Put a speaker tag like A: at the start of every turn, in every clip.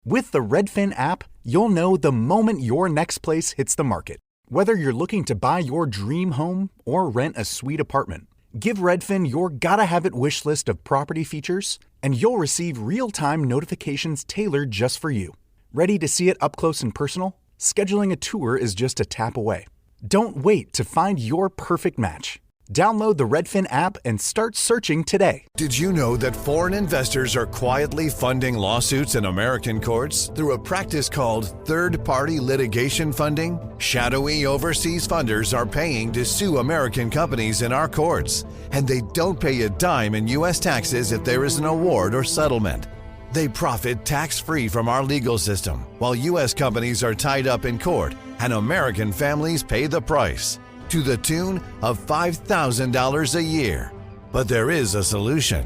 A: With the Redfin app, you'll know the moment your next place hits the market. Whether you're looking to buy your dream home or rent a sweet apartment, give Redfin your gotta-have-it wish list of property features, and you'll receive real-time notifications tailored just for you. Ready to see it up close and personal? Scheduling a tour is just a tap away. Don't wait to find your perfect match. Download the Redfin app and start searching today.
B: Did you know that foreign investors are quietly funding lawsuits in American courts through a practice called third-party litigation funding? Shadowy overseas funders are paying to sue American companies in our courts, and they don't pay a dime in U.S. taxes if there is an award or settlement. They profit tax-free from our legal system, while U.S. companies are tied up in court, and American families pay the price, to the tune of $5,000 a year. But there is a solution.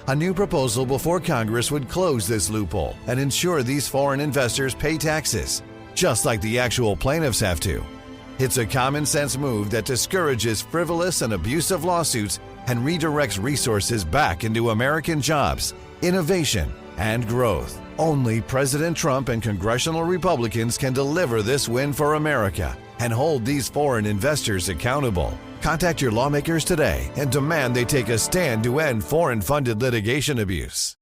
B: A new proposal before Congress would close this loophole and ensure these foreign investors pay taxes, just like the actual plaintiffs have to. It's a common-sense move that discourages frivolous and abusive lawsuits and redirects resources back into American jobs, innovation, and growth. Only President Trump and congressional Republicans can deliver this win for America and hold these foreign investors accountable. Contact your lawmakers today and demand they take a stand to end foreign-funded litigation abuse.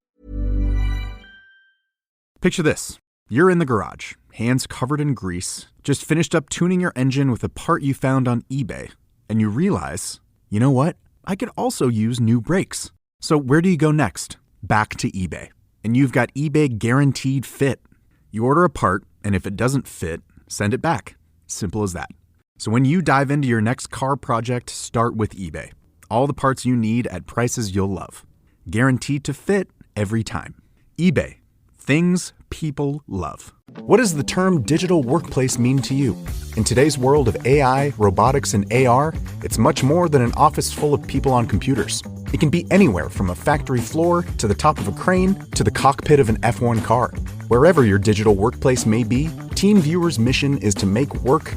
A: Picture this. You're in the garage, hands covered in grease, just finished up tuning your engine with a part you found on eBay, and you realize, you know what? I could also use new brakes. So where do you go next? Back to eBay. And you've got eBay Guaranteed Fit. You order a part, and if it doesn't fit, send it back. Simple as that. So when you dive into your next car project, start with eBay. All the parts you need at prices you'll love. Guaranteed to fit every time. eBay. Things people love. What does the term digital workplace mean to you? In today's world of AI, robotics, and AR, it's much more than an office full of people on computers. It can be anywhere from a factory floor to the top of a crane to the cockpit of an F1 car. Wherever your digital workplace may be, TeamViewer's mission is to make work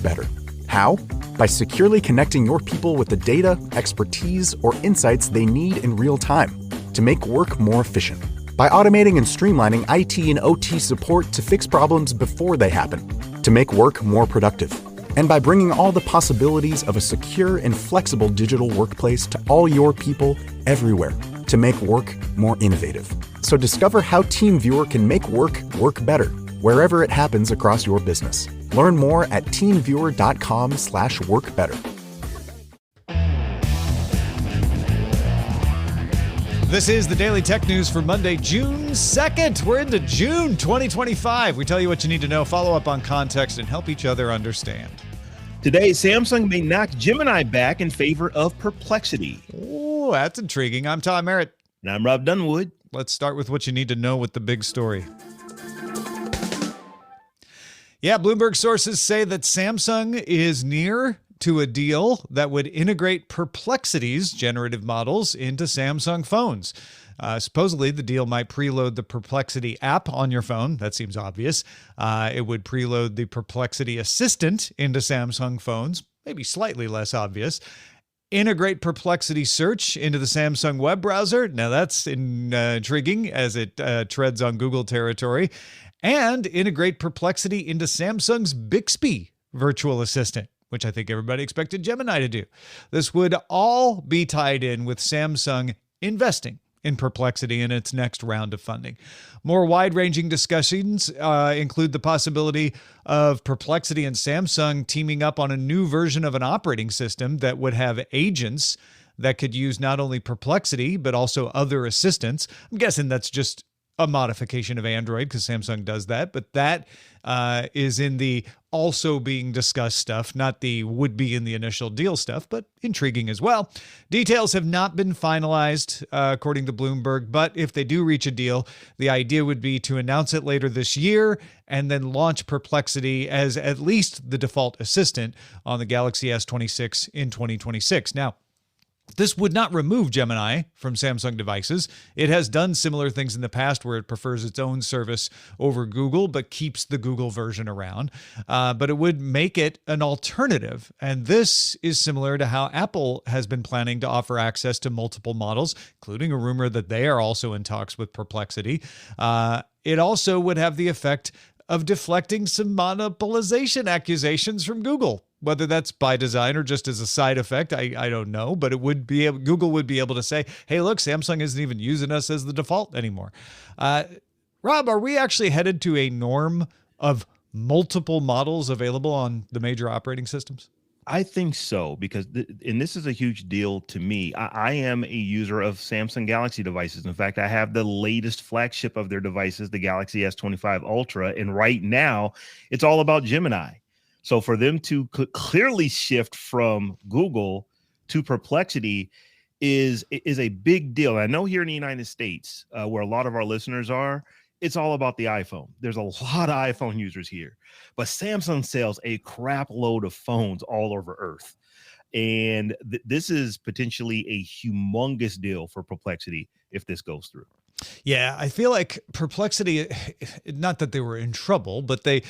A: better. How? By securely connecting your people with the data, expertise, or insights they need in real time to make work more efficient. By automating and streamlining IT and OT support to fix problems before they happen, to make work more productive. And by bringing all the possibilities of a secure and flexible digital workplace to all your people everywhere to make work more innovative. So discover how TeamViewer can make work better, wherever it happens across your business. Learn more at teamviewer.com/workbetter.
C: This is the Daily Tech News for Monday, June 2nd. We're into June 2025. We tell you what you need to know, follow up on context, and help each other understand.
D: Today, Samsung may knock Gemini back in favor of Perplexity.
C: Oh, that's intriguing. I'm Tom Merritt.
D: And I'm Robb Dunewood.
C: Let's start with what you need to know with the big story. Yeah, Bloomberg sources say that Samsung is near to a deal that would integrate Perplexity's generative models into Samsung phones. Supposedly, the deal might preload the Perplexity app on your phone. That seems obvious. It would preload the Perplexity Assistant into Samsung phones. Maybe slightly less obvious. Integrate Perplexity search into the Samsung web browser. Now, that's intriguing as it treads on Google territory. And integrate Perplexity into Samsung's Bixby virtual assistant, which I think everybody expected Gemini to do. This would all be tied in with Samsung investing in Perplexity in its next round of funding. More wide-ranging discussions include the possibility of Perplexity and Samsung teaming up on a new version of an operating system that would have agents that could use not only Perplexity, but also other assistants. I'm guessing that's just a modification of Android because Samsung does that, but that is in the also being discussed stuff, not the would be in the initial deal stuff, but intriguing as well. Details have not been finalized, according to Bloomberg, but if they do reach a deal, the idea would be to announce it later this year and then launch Perplexity as at least the default assistant on the Galaxy S26 in 2026. Now, this would not remove Gemini from Samsung devices. It has done similar things in the past where it prefers its own service over Google, but keeps the Google version around. But it would make it an alternative. And this is similar to how Apple has been planning to offer access to multiple models, including a rumor that they are also in talks with Perplexity. it also would have the effect of deflecting some monopolization accusations from Google. Whether that's by design or just as a side effect, I don't know, but it would be Google would be able to say, hey, look, Samsung isn't even using us as the default anymore. Rob, are we actually headed to a norm of multiple models available on the major operating systems?
D: I think so, because and this is a huge deal to me. I am a user of Samsung Galaxy devices. In fact, I have the latest flagship of their devices, the Galaxy S25 Ultra, and right now it's all about Gemini. So for them to clearly shift from Google to Perplexity is a big deal. I know here in the United States, where a lot of our listeners are, it's all about the iPhone. There's a lot of iPhone users here, but Samsung sells a crap load of phones all over Earth. And this is potentially a humongous deal for Perplexity if this goes through.
C: Yeah, I feel like Perplexity, not that they were in trouble, but they,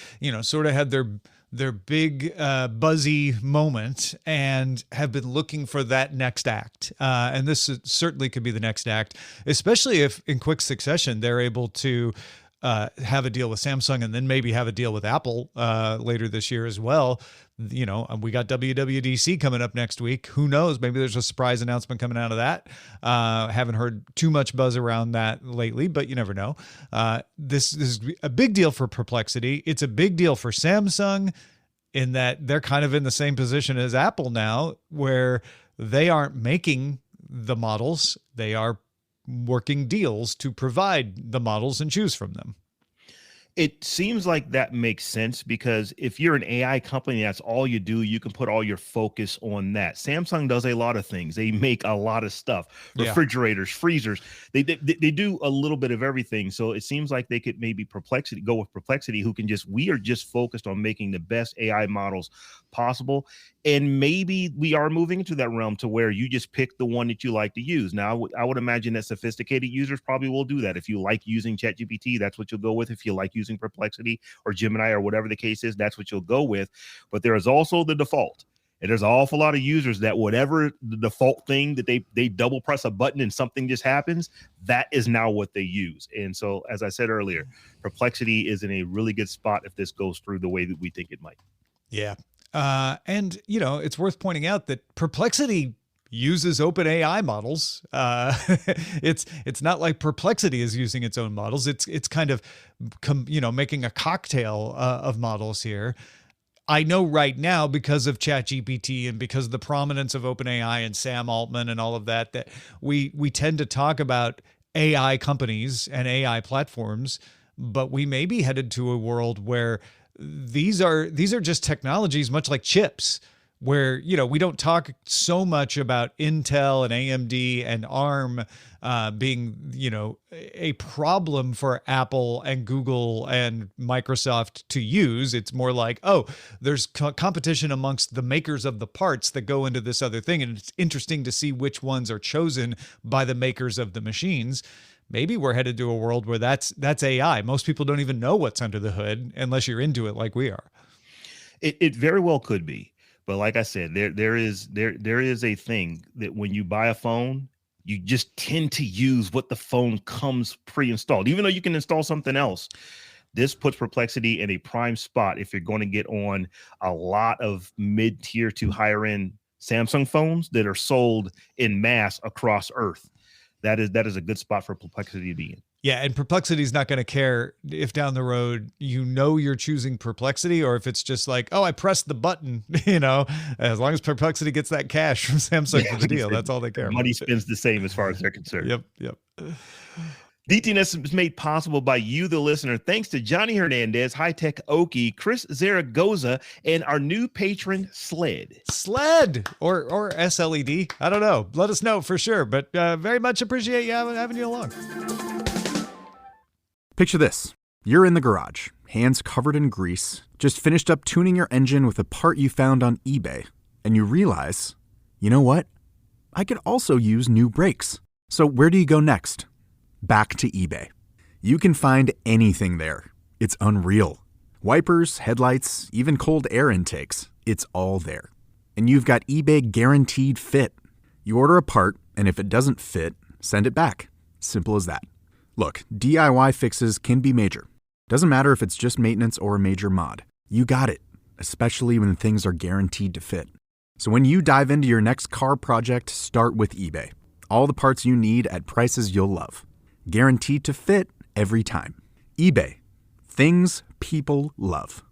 C: sort of had their big buzzy moment and have been looking for that next act. And this certainly could be the next act, especially if in quick succession they're able to have a deal with Samsung and then maybe have a deal with Apple later this year as well. We got WWDC coming up next week. Who knows? Maybe there's a surprise announcement coming out of that. Haven't heard too much buzz around that lately, but you never know. This is a big deal for Perplexity. It's a big deal for Samsung in that they're kind of in the same position as Apple now, where they aren't making the models. They are working deals to provide the models and choose from them.
D: It seems like that makes sense, because if you're an AI company, that's all you do, you can put all your focus on that. Samsung does a lot of things. They make a lot of stuff, refrigerators, freezers. They do a little bit of everything. So it seems like they could maybe go with Perplexity, who can we are just focused on making the best AI models possible. And maybe we are moving into that realm to where you just pick the one that you like to use. Now, I would imagine that sophisticated users probably will do that. If you like using ChatGPT, that's what you'll go with. If you like using Perplexity or Gemini or whatever the case is, that's what you'll go with. But there is also the default. And there's an awful lot of users that whatever the default thing that they double press a button and something just happens, that is now what they use. And so, as I said earlier, Perplexity is in a really good spot if this goes through the way that we think it might.
C: Yeah. And it's worth pointing out that Perplexity uses OpenAI models. It's not like Perplexity is using its own models. It's kind of, making a cocktail of models here. I know right now, because of ChatGPT and because of the prominence of OpenAI and Sam Altman and all of that, that we tend to talk about AI companies and AI platforms, but we may be headed to a world where these are just technologies, much like chips, where, we don't talk so much about Intel and AMD and ARM being, a problem for Apple and Google and Microsoft to use. It's more like, there's competition amongst the makers of the parts that go into this other thing. And it's interesting to see which ones are chosen by the makers of the machines. Maybe we're headed to a world where that's AI. Most people don't even know what's under the hood unless you're into it like we are.
D: It very well could be. But like I said, there is a thing that when you buy a phone, you just tend to use what the phone comes pre-installed, even though you can install something else. This puts Perplexity in a prime spot if you're going to get on a lot of mid-tier to higher end Samsung phones that are sold in mass across Earth. That is a good spot for Perplexity to be in.
C: Yeah, and Perplexity is not going to care if down the road you're choosing Perplexity, or if it's just like, I pressed the button, as long as Perplexity gets that cash from Samsung for the deal, that's all they care about.
D: Money spends the same as far as they're concerned.
C: Yep.
D: DTNS is made possible by you, the listener, thanks to Johnny Hernandez, High Tech Okie, Chris Zaragoza, and our new patron, Sled, or SLED. I don't know. Let us know for sure, but very much appreciate you having you along.
A: Picture this. You're in the garage, hands covered in grease, just finished up tuning your engine with a part you found on eBay, and you realize, you know what? I could also use new brakes. So where do you go next? Back to eBay. You can find anything there. It's unreal. Wipers, headlights, even cold air intakes. It's all there. And you've got eBay Guaranteed Fit. You order a part, and if it doesn't fit, send it back. Simple as that. Look, DIY fixes can be major. Doesn't matter if it's just maintenance or a major mod. You got it, especially when things are guaranteed to fit. So when you dive into your next car project, start with eBay. All the parts you need at prices you'll love. Guaranteed to fit every time. eBay. Things people love.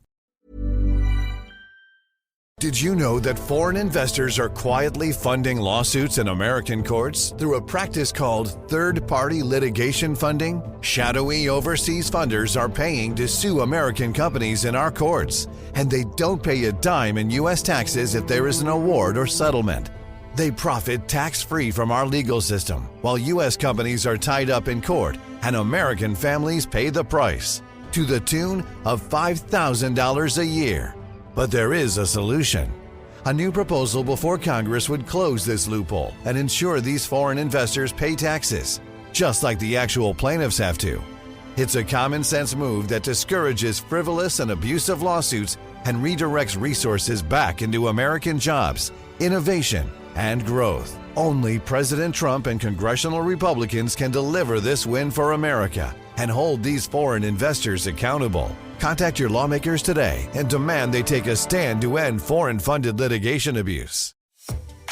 B: Did you know that foreign investors are quietly funding lawsuits in American courts through a practice called third-party litigation funding? Shadowy overseas funders are paying to sue American companies in our courts, and they don't pay a dime in U.S. taxes if there is an award or settlement. They profit tax-free from our legal system, while U.S. companies are tied up in court, and American families pay the price, to the tune of $5,000 a year. But there is a solution. A new proposal before Congress would close this loophole and ensure these foreign investors pay taxes, just like the actual plaintiffs have to. It's a common sense move that discourages frivolous and abusive lawsuits and redirects resources back into American jobs, innovation, and growth. Only President Trump and congressional Republicans can deliver this win for America and hold these foreign investors accountable. Contact your lawmakers today and demand they take a stand to end foreign-funded litigation abuse.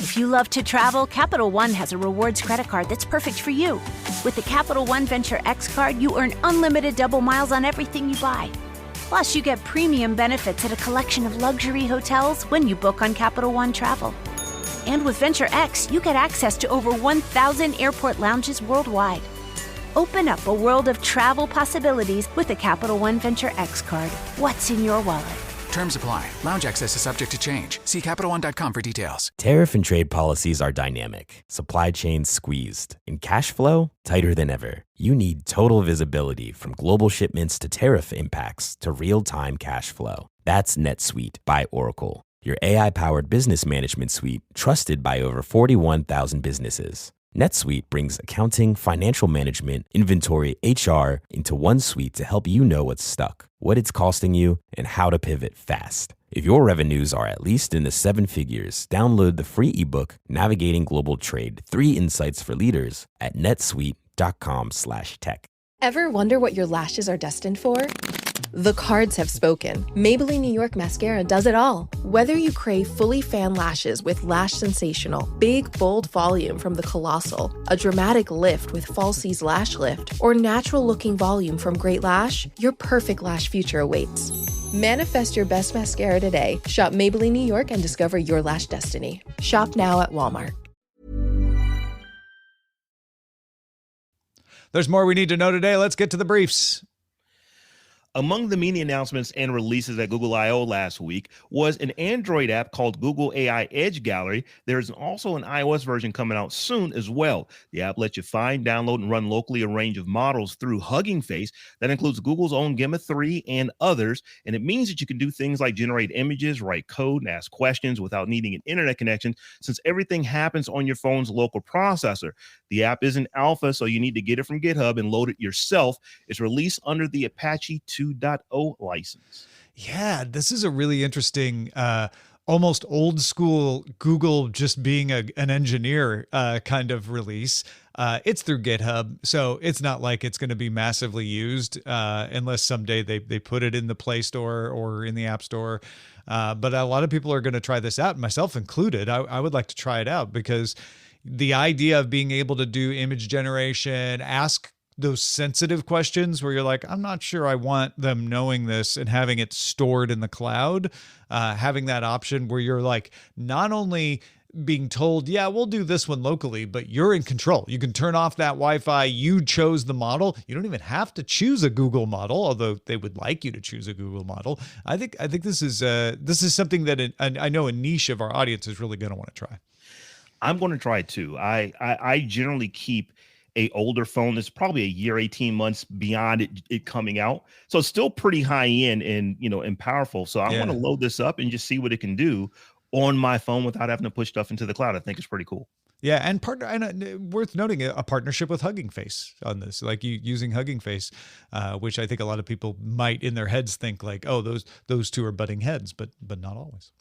E: If you love to travel, Capital One has a rewards credit card that's perfect for you. With the Capital One Venture X card, you earn unlimited double miles on everything you buy. Plus, you get premium benefits at a collection of luxury hotels when you book on Capital One Travel. And with Venture X, you get access to over 1,000 airport lounges worldwide. Open up a world of travel possibilities with the Capital One Venture X card. What's in your wallet?
F: Terms apply. Lounge access is subject to change. See CapitalOne.com for details.
G: Tariff and trade policies are dynamic, supply chains squeezed, and cash flow tighter than ever. You need total visibility from global shipments to tariff impacts to real-time cash flow. That's NetSuite by Oracle, your AI-powered business management suite trusted by over 41,000 businesses. NetSuite brings accounting, financial management, inventory, HR into one suite to help you know what's stuck, what it's costing you, and how to pivot fast. If your revenues are at least in the seven figures, download the free ebook, Navigating Global Trade, 3 Insights for Leaders at netsuite.com/tech.
H: Ever wonder what your lashes are destined for? The cards have spoken. Maybelline New York Mascara does it all. Whether you crave fully fan lashes with Lash Sensational, big, bold volume from the Colossal, a dramatic lift with Falsies Lash Lift, or natural-looking volume from Great Lash, your perfect lash future awaits. Manifest your best mascara today. Shop Maybelline New York and discover your lash destiny. Shop now at Walmart.
C: There's more we need to know today. Let's get to the briefs.
D: Among the many announcements and releases at Google I/O last week was an Android app called Google AI Edge Gallery. There's also an iOS version coming out soon as well. The app lets you find, download, and run locally a range of models through Hugging Face. That includes Google's own Gemma 3 and others. And it means that you can do things like generate images, write code, and ask questions without needing an internet connection, since everything happens on your phone's local processor. The app is in alpha, so you need to get it from GitHub and load it yourself. It's released under the Apache 2.0 license.
C: Yeah, this is a really interesting, almost old school Google just being an engineer kind of release. It's through GitHub, so it's not like it's going to be massively used unless someday they put it in the Play Store or in the App Store. But a lot of people are going to try this out, myself included. I would like to try it out because the idea of being able to do image generation, ask those sensitive questions where you're like, I'm not sure I want them knowing this, and having it stored in the cloud, having that option where you're like, not only being told, yeah, we'll do this one locally, but you're in control. You can turn off that Wi-Fi. You chose the model. You don't even have to choose a Google model, although they would like you to choose a Google model. I think this is something that I know a niche of our audience is really going to want to try.
D: I'm going to try it too. I generally keep a older phone that's probably a year, 18 months beyond it coming out. So it's still pretty high end and powerful. So I want to load this up and just see what it can do on my phone without having to push stuff into the cloud. I think it's pretty cool.
C: Yeah, and worth noting a partnership with Hugging Face on this, like using Hugging Face, which I think a lot of people might in their heads think like, oh, those two are butting heads, but not always.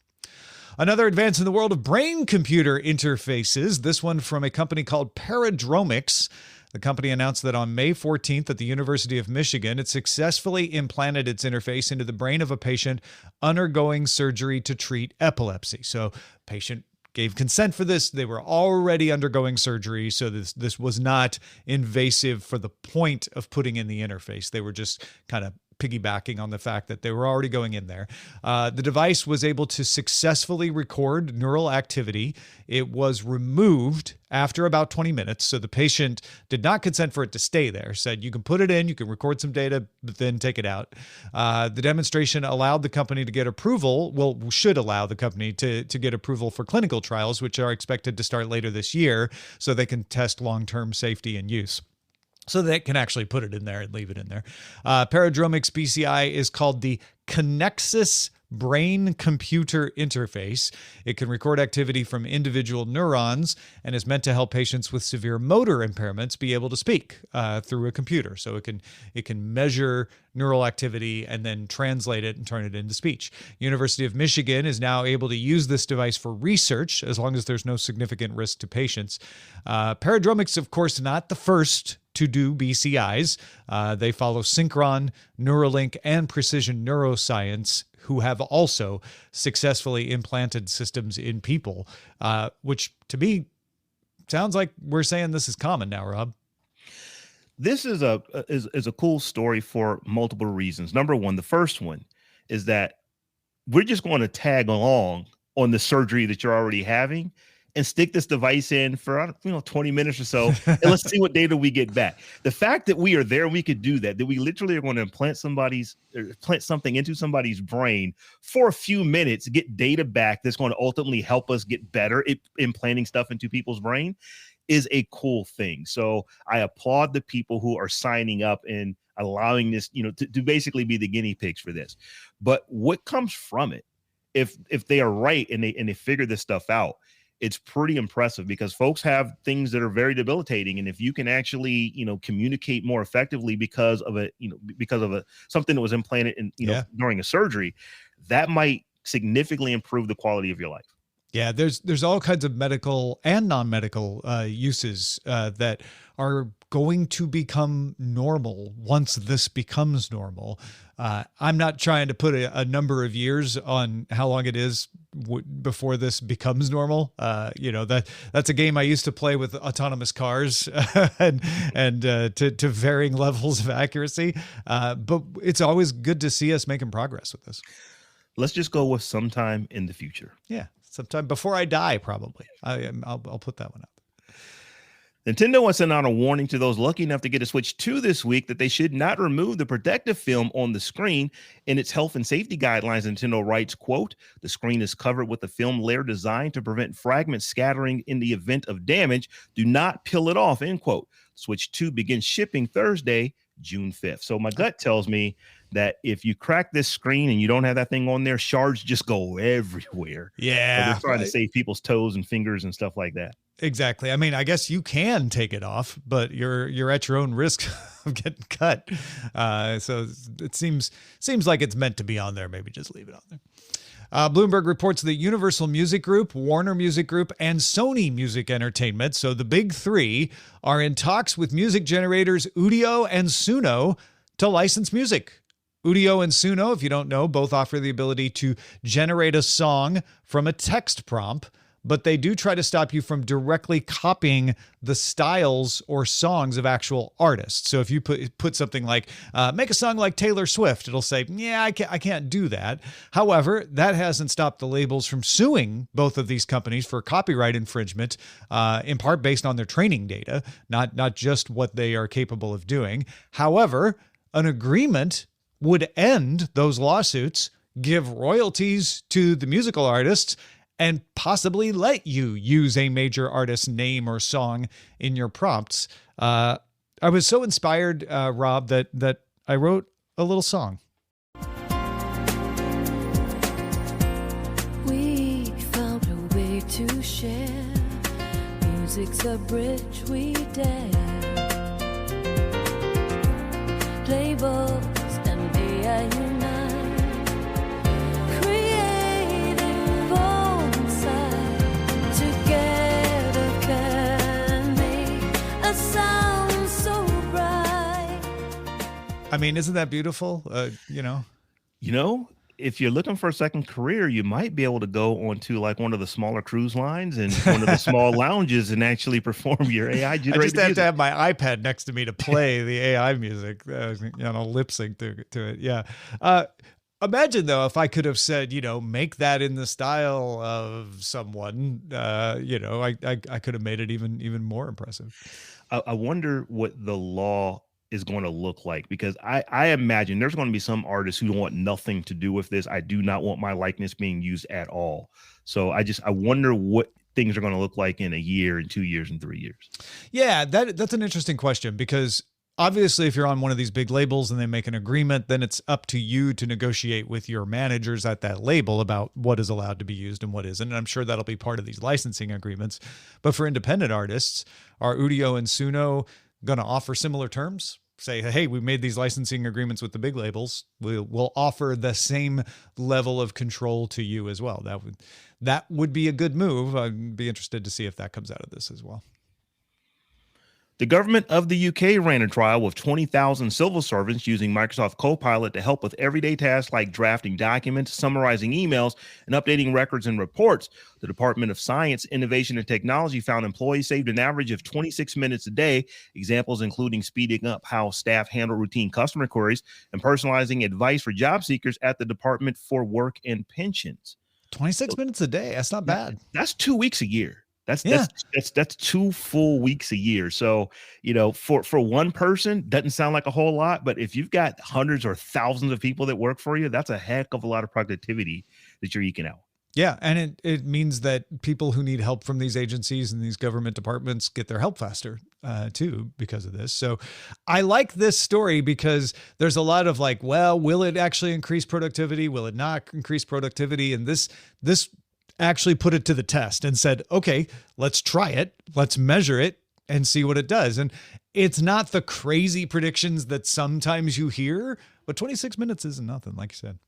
C: Another advance in the world of brain-computer interfaces, this one from a company called Paradromics. The company announced that on May 14th at the University of Michigan, it successfully implanted its interface into the brain of a patient undergoing surgery to treat epilepsy. So patient gave consent for this. They were already undergoing surgery, so this was not invasive for the point of putting in the interface. They were just kind of piggybacking on the fact that they were already going in there. The device was able to successfully record neural activity. It was removed after about 20 minutes, so the patient did not consent for it to stay there. Said, you can put it in, you can record some data, but then take it out. The demonstration allowed the company to get approval, should allow the company to get approval for clinical trials, which are expected to start later this year, so they can test long-term safety and use. So they can actually put it in there and leave it in there. Paradromics BCI is called the Connexus brain-computer interface. It can record activity from individual neurons and is meant to help patients with severe motor impairments be able to speak through a computer. So it can measure neural activity and then translate it and turn it into speech. University of Michigan is now able to use this device for research as long as there's no significant risk to patients. Paradromics, of course, not the first to do BCIs. They follow Synchron, Neuralink, and Precision Neuroscience, who have also successfully implanted systems in people, which to me sounds like we're saying this is common now, Rob.
D: This is a cool story for multiple reasons. Number one, the first one is that we're just going to tag along on the surgery that you're already having and stick this device in for 20 minutes or so, and let's see what data we get back. The fact that we are there, we could do that we literally are going to implant something into somebody's brain for a few minutes, get data back that's going to ultimately help us get better at implanting stuff into people's brain is a cool thing. So I applaud the people who are signing up and allowing this, to basically be the guinea pigs for this. But what comes from it, if they are right and they figure this stuff out, it's pretty impressive because folks have things that are very debilitating. And if you can actually, communicate more effectively because of something that was implanted in, during a surgery, that might significantly improve the quality of your life.
C: Yeah, there's all kinds of medical and non-medical uses that are going to become normal once this becomes normal. I'm not trying to put a number of years on how long it is before this becomes normal. That's a game I used to play with autonomous cars and to varying levels of accuracy. But it's always good to see us making progress with this.
D: Let's just go with sometime in the future.
C: Yeah, sometime before I die, probably. I'll put that one up.
D: Nintendo has sent out a warning to those lucky enough to get a Switch 2 this week that they should not remove the protective film on the screen. In its health and safety guidelines, Nintendo writes, quote, "The screen is covered with a film layer designed to prevent fragments scattering in the event of damage. Do not peel it off," end quote. Switch 2 begins shipping Thursday, June 5th. So my gut tells me that if you crack this screen and you don't have that thing on there, shards just go everywhere.
C: Yeah.
D: They're trying to save people's toes and fingers and stuff like that.
C: Exactly. I mean, I guess you can take it off, but you're at your own risk of getting cut. So it seems like it's meant to be on there. Maybe just leave it on there. Bloomberg reports that Universal Music Group, Warner Music Group, and Sony Music Entertainment, so the big three, are in talks with music generators Udio and Suno to license music. Udio and Suno, if you don't know, both offer the ability to generate a song from a text prompt, but they do try to stop you from directly copying the styles or songs of actual artists. So if you put something like, make a song like Taylor Swift, it'll say, yeah, I can't do that. However, that hasn't stopped the labels from suing both of these companies for copyright infringement, in part based on their training data, not just what they are capable of doing. However, an agreement would end those lawsuits, give royalties to the musical artists, and possibly let you use a major artist's name or song in your prompts. I was so inspired, Rob, that I wrote a little song.
I: We found a way to share. Music's a bridge we dare. Playboys and AI unite. Creative on side. Together can make a sound
C: I mean, isn't that beautiful?
D: If you're looking for a second career, you might be able to go onto like one of the smaller cruise lines and one of the small lounges and actually perform your AI generated
C: I just have
D: music.
C: to have my iPad next to me to play the AI music, lip sync to it. Yeah. Imagine though, if I could have said, make that in the style of someone, I could have made it even more impressive.
D: I wonder what the law is going to look like, because I imagine there's going to be some artists who want nothing to do with this. I do not want my likeness being used at all. So I wonder what things are going to look like in a year, in 2 years, and 3 years.
C: Yeah, that's an interesting question, because obviously if you're on one of these big labels and they make an agreement, then it's up to you to negotiate with your managers at that label about what is allowed to be used and what isn't. And I'm sure that'll be part of these licensing agreements. But for independent artists, are Udio and Suno going to offer similar terms? Say, hey, we made these licensing agreements with the big labels. We'll offer the same level of control to you as well. That would be a good move. I'd be interested to see if that comes out of this as well.
D: The government of the UK ran a trial with 20,000 civil servants using Microsoft Copilot to help with everyday tasks like drafting documents, summarizing emails, and updating records and reports. The Department of Science, Innovation, and Technology found employees saved an average of 26 minutes a day. Examples including speeding up how staff handle routine customer queries and personalizing advice for job seekers at the Department for Work and Pensions.
C: 26 minutes a day. That's not bad.
D: That's 2 weeks a year. That's 2 full weeks a year. So, for one person, doesn't sound like a whole lot, but if you've got hundreds or thousands of people that work for you, that's a heck of a lot of productivity that you're eking out.
C: Yeah. And it means that people who need help from these agencies and these government departments get their help faster too, because of this. So I like this story because there's a lot of like, well, will it actually increase productivity? Will it not increase productivity? And this actually put it to the test and said, okay, let's try it. Let's measure it and see what it does. And it's not the crazy predictions that sometimes you hear, but 26 minutes isn't nothing, like you said.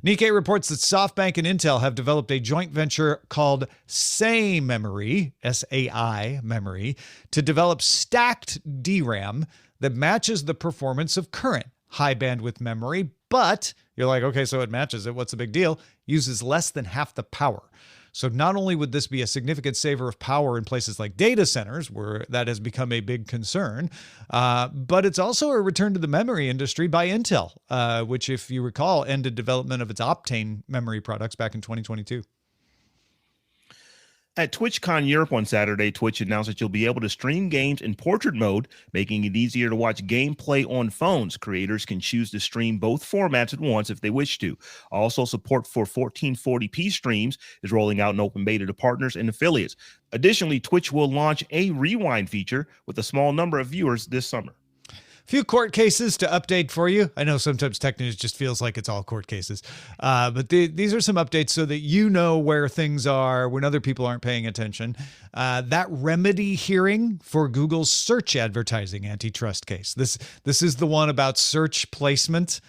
C: Nikkei reports that SoftBank and Intel have developed a joint venture called SAI Memory, S-A-I Memory, to develop stacked DRAM that matches the performance of current high bandwidth memory, but you're like, okay, so it matches it. What's the big deal? Uses less than half the power. So not only would this be a significant saver of power in places like data centers, where that has become a big concern, but it's also a return to the memory industry by Intel, which, if you recall, ended development of its Optane memory products back in 2022.
D: At TwitchCon Europe on Saturday, Twitch announced that you'll be able to stream games in portrait mode, making it easier to watch gameplay on phones. Creators can choose to stream both formats at once if they wish to. Also, support for 1440p streams is rolling out in open beta to partners and affiliates. Additionally, Twitch will launch a rewind feature with a small number of viewers this summer.
C: Few court cases to update for you. I know sometimes tech news just feels like it's all court cases, but these are some updates so that you know where things are when other people aren't paying attention. That remedy hearing for Google's search advertising antitrust case. This is the one about search placement.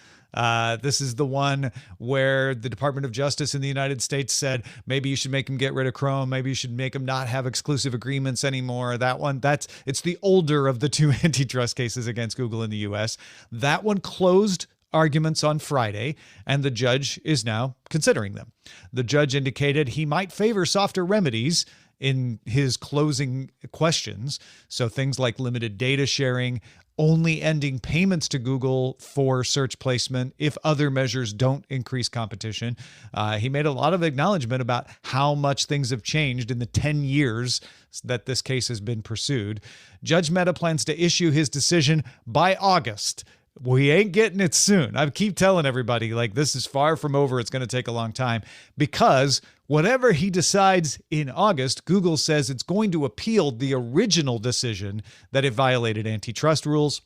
C: This is the one where the Department of Justice in the United States said, maybe you should make them get rid of Chrome. Maybe you should make them not have exclusive agreements anymore. That one, it's the older of the two antitrust cases against Google in the US. That one closed arguments on Friday, and the judge is now considering them. The judge indicated he might favor softer remedies in his closing questions. So things like limited data sharing, only ending payments to Google for search placement if other measures don't increase competition. He made a lot of acknowledgement about how much things have changed in the 10 years that this case has been pursued. Judge Mehta plans to issue his decision by August. We ain't getting it soon. I keep telling everybody, like, this is far from over. It's going to take a long time, because whatever he decides in August, Google says it's going to appeal the original decision that it violated antitrust rules.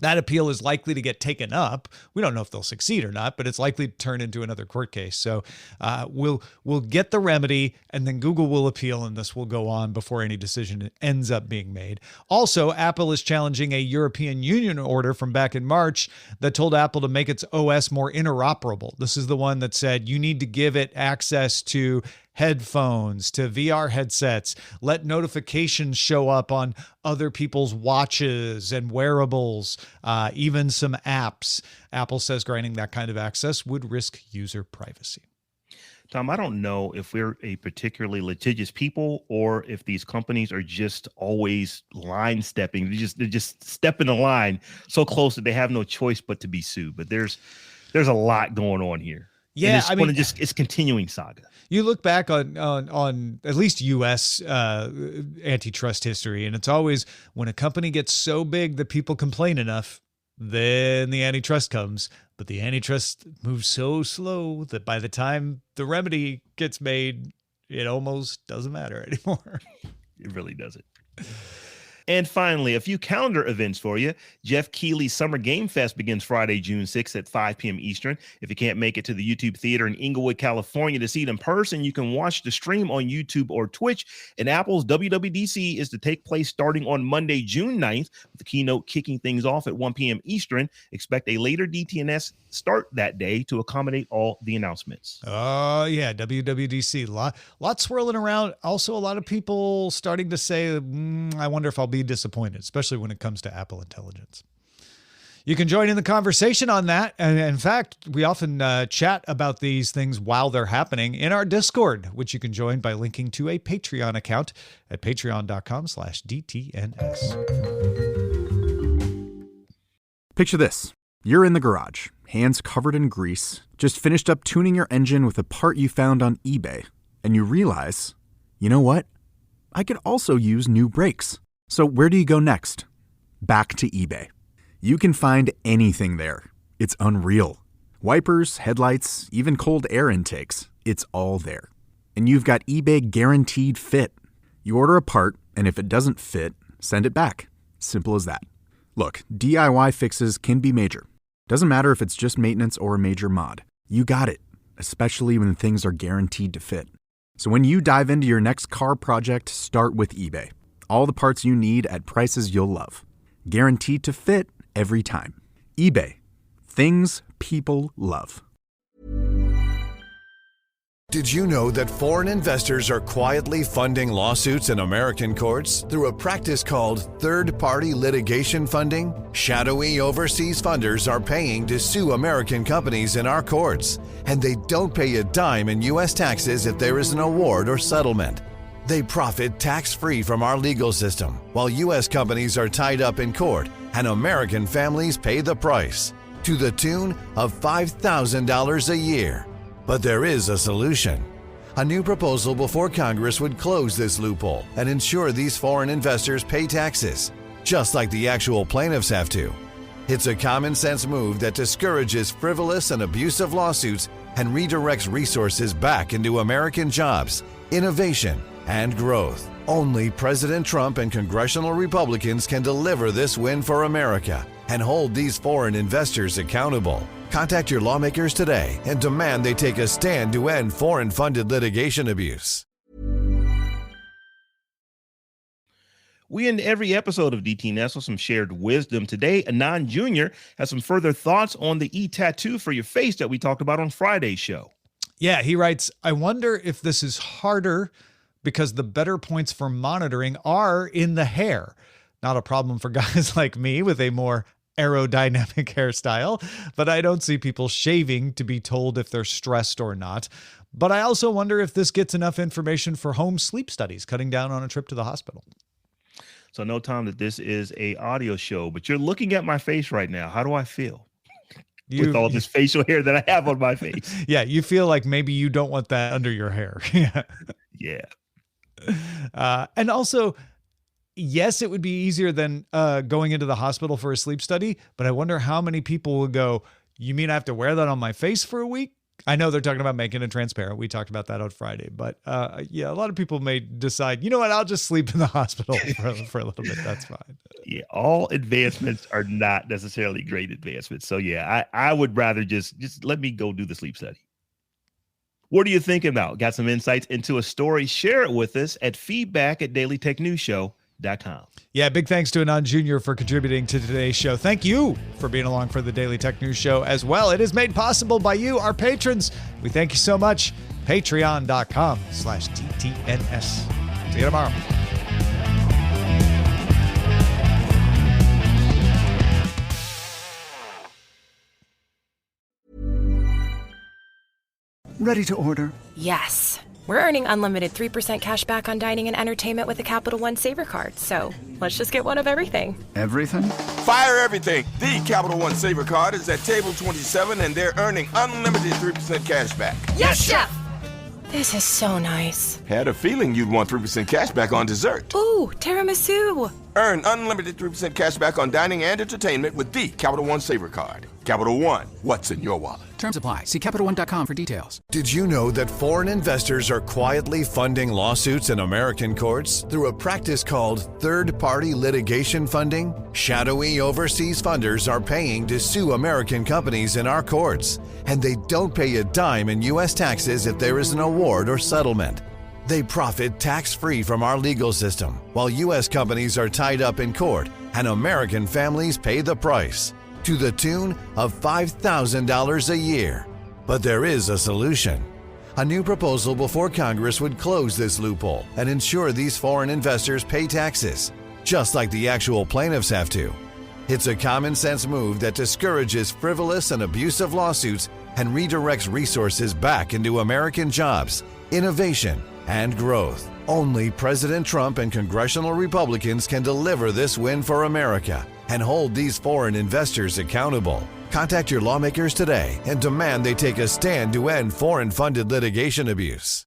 C: That appeal is likely to get taken up. We don't know if they'll succeed or not, but it's likely to turn into another court case. So we'll get the remedy, and then Google will appeal, and this will go on before any decision ends up being made. Also, Apple is challenging a European Union order from back in March that told Apple to make its OS more interoperable. This is the one that said you need to give it access to headphones to VR headsets. Let notifications show up on other people's watches and wearables, even some apps. Apple says granting that kind of access would risk user privacy.
D: Tom, I don't know if we're a particularly litigious people or if these companies are just always line stepping. They're just stepping the line so close that they have no choice but to be sued. But there's a lot going on here.
C: Yeah,
D: it's continuing saga.
C: You look back on at least U.S. Antitrust history, and it's always when a company gets so big that people complain enough, then the antitrust comes. But the antitrust moves so slow that by the time the remedy gets made, it almost doesn't matter anymore.
D: It really doesn't. And finally, a few calendar events for you. Jeff Keighley's Summer Game Fest begins Friday, June 6th at 5 p.m. Eastern. If you can't make it to the YouTube Theater in Inglewood, California to see it in person, you can watch the stream on YouTube or Twitch. And Apple's WWDC is to take place starting on Monday, June 9th, with the keynote kicking things off at 1 p.m. Eastern. Expect a later DTNS start that day to accommodate all the announcements.
C: Oh, yeah, WWDC. Lot swirling around. Also, a lot of people starting to say, I wonder if I'll be disappointed, especially when it comes to Apple Intelligence. You can join in the conversation on that. And in fact, we often chat about these things while they're happening in our Discord, which you can join by linking to a Patreon account at patreon.com/DTNS.
A: Picture this. You're in the garage, hands covered in grease, just finished up tuning your engine with a part you found on eBay, and you realize, you know what? I could also use new brakes. So where do you go next? Back to eBay. You can find anything there. It's unreal. Wipers, headlights, even cold air intakes. It's all there. And you've got eBay Guaranteed Fit. You order a part, and if it doesn't fit, send it back. Simple as that. Look, DIY fixes can be major. Doesn't matter if it's just maintenance or a major mod. You got it, especially when things are guaranteed to fit. So when you dive into your next car project, start with eBay. All the parts you need at prices you'll love. Guaranteed to fit every time. eBay. Things people love.
B: Did you know that foreign investors are quietly funding lawsuits in American courts through a practice called third-party litigation funding? Shadowy overseas funders are paying to sue American companies in our courts, and they don't pay a dime in U.S. taxes if there is an award or settlement. They profit tax-free from our legal system, while U.S. companies are tied up in court, and American families pay the price, to the tune of $5,000 a year. But there is a solution. A new proposal before Congress would close this loophole and ensure these foreign investors pay taxes, just like the actual plaintiffs have to. It's a common sense move that discourages frivolous and abusive lawsuits and redirects resources back into American jobs, innovation, and growth. Only President Trump and congressional Republicans can deliver this win for America and hold these foreign investors accountable. Contact your lawmakers today and demand they take a stand to end foreign-funded litigation abuse.
D: We end every episode of DTNS with some shared wisdom. Today, Anand Jr. has some further thoughts on the e-tattoo for your face that we talked about on Friday's show.
C: Yeah, he writes, I wonder if this is harder because the better points for monitoring are in the hair. Not a problem for guys like me with a more aerodynamic hairstyle, but I don't see people shaving to be told if they're stressed or not. But I also wonder if this gets enough information for home sleep studies, cutting down on a trip to the hospital.
D: So know, Tom, that this is a audio show, but you're looking at my face right now. How do I feel? With all this facial hair that I have on my face.
C: Yeah, you feel like maybe you don't want that under your hair.
D: Yeah.
C: And also, yes, it would be easier than going into the hospital for a sleep study, but I wonder how many people will go, you mean I have to wear that on my face for a week? I know they're talking about making it transparent. We talked about that on Friday, but yeah, a lot of people may decide, you know what, I'll just sleep in the hospital for a little bit. That's fine.
D: Yeah, all advancements are not necessarily great advancements. So yeah, I would rather just let me go do the sleep study. What are you thinking about? Got some insights into a story? Share it with us at feedback@dailytechnewsshow.com.
C: Yeah, big thanks to Anand Jr. for contributing to today's show. Thank you for being along for the Daily Tech News Show as well. It is made possible by you, our patrons. We thank you so much. patreon.com/DTNS. See you tomorrow.
J: Ready to order?
K: Yes. We're earning unlimited 3% cash back on dining and entertainment with a Capital One Saver card. So let's just get one of everything.
J: Everything?
L: Fire everything. The Capital One Saver card is at table 27 and they're earning unlimited 3% cash back.
K: Yes, Chef! This is so nice.
L: Had a feeling you'd want 3% cash back on dessert.
K: Ooh, tiramisu.
L: Earn unlimited 3% cash back on dining and entertainment with the Capital One Saver card. Capital One, what's in your wallet?
F: Terms apply. See CapitalOne.com for details.
B: Did you know that foreign investors are quietly funding lawsuits in American courts through a practice called third-party litigation funding? Shadowy overseas funders are paying to sue American companies in our courts, and they don't pay a dime in U.S. taxes if there is an award or settlement. They profit tax-free from our legal system, while U.S. companies are tied up in court and American families pay the price, to the tune of $5,000 a year. But there is a solution. A new proposal before Congress would close this loophole and ensure these foreign investors pay taxes, just like the actual plaintiffs have to. It's a common-sense move that discourages frivolous and abusive lawsuits and redirects resources back into American jobs, innovation, and growth. Only President Trump and congressional Republicans can deliver this win for America and hold these foreign investors accountable. Contact your lawmakers today and demand they take a stand to end foreign-funded litigation abuse.